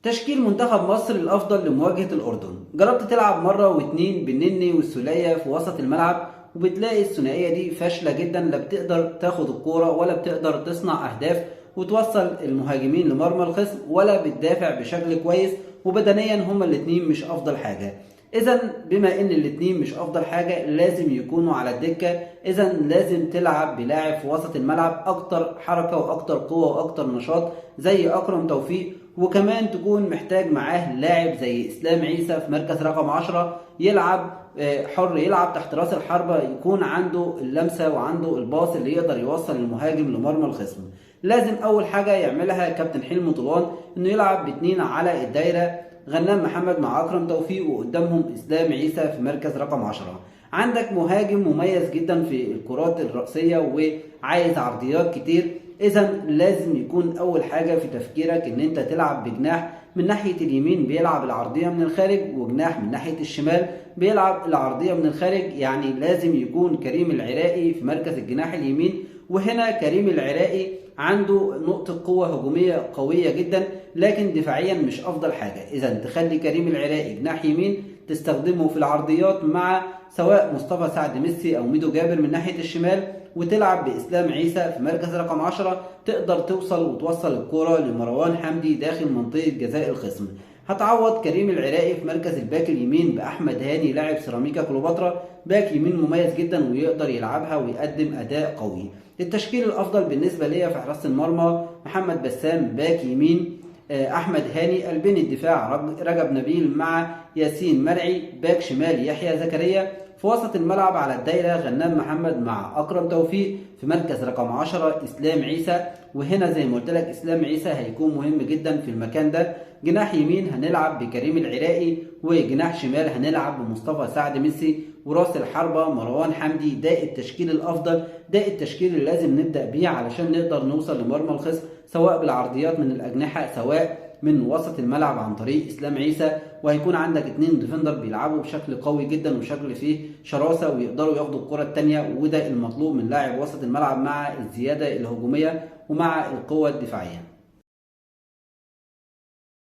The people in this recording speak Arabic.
تشكيل منتخب مصر الأفضل لمواجهة الأردن. جربت تلعب مرة واتنين بالنني والسولية في وسط الملعب، وبتلاقي الثنائية دي فاشلة جدا، لا بتقدر تاخد الكورة ولا بتقدر تصنع أهداف وتوصل المهاجمين لمرمى الخصم، ولا بتدافع بشكل كويس، وبدنيا هما الاتنين مش أفضل حاجة. إذا بما إن الاتنين مش أفضل حاجة لازم يكونوا على الدكة. إذا لازم تلعب بلاعب في وسط الملعب أكتر حركة وأكتر قوة وأكتر نشاط زي أكرم توفيق، وكمان تكون محتاج معاه لاعب زي اسلام عيسى في مركز رقم 10 يلعب حر، يلعب تحت راس الحربة، يكون عنده اللمسة وعنده الباص اللي يقدر يوصل المهاجم لمرمى الخصم. لازم اول حاجة يعملها كابتن حلمي طولان انه يلعب باتنين على الدايرة، غنام محمد مع اكرم توفيق وقدامهم اسلام عيسى في مركز رقم 10. عندك مهاجم مميز جدا في الكرات الرأسية وعايز عرضيات كتير. اذا لازم يكون اول حاجه في تفكيرك ان انت تلعب بجناح من ناحيه اليمين بيلعب العرضيه من الخارج، وجناح من ناحيه الشمال بيلعب العرضيه من الخارج. يعني لازم يكون كريم العراقي في مركز الجناح اليمين، وهنا كريم العراقي عنده نقطه قوه هجوميه قويه جدا، لكن دفاعيا مش افضل حاجه. اذا تخلي كريم العراقي جناح يمين تستخدمه في العرضيات مع سواء مصطفى سعد ميسي او ميدو جابر من ناحيه الشمال، وتلعب بإسلام عيسى في مركز رقم 10 تقدر توصل وتوصل الكرة لمروان حمدي داخل منطقة جزاء الخصم. هتعوض كريم العراقي في مركز الباك اليمين بأحمد هاني لاعب سيراميكا كليوباترا، باك يمين مميز جدا ويقدر يلعبها ويقدم أداء قوي. التشكيل الأفضل بالنسبة ليا في حراسة المرمى محمد بسام باك يمين، احمد هاني قلبين الدفاع رجب نبيل مع ياسين مرعي، باك شمال يحيى زكريا، في وسط الملعب على الدايره غنام محمد مع اكرم توفيق، في مركز رقم 10 اسلام عيسى. وهنا زي ما قلت لك اسلام عيسى هيكون مهم جدا في المكان ده. جناح يمين هنلعب بكريم العراقي، وجناح شمال هنلعب بمصطفى سعد ميسي، وراس الحربة مروان حمدي. ده التشكيل الافضل، ده التشكيل اللي لازم نبدا بيه علشان نقدر نوصل لمرمى الخصم، سواء بالعرضيات من الاجنحه سواء من وسط الملعب عن طريق اسلام عيسى. وهيكون عندك اتنين ديفندر بيلعبوا بشكل قوي جدا وشكل فيه شراسه ويقدروا ياخدوا الكره التانيه، وده المطلوب من لاعب وسط الملعب مع الزياده الهجوميه ومع القوه الدفاعيه.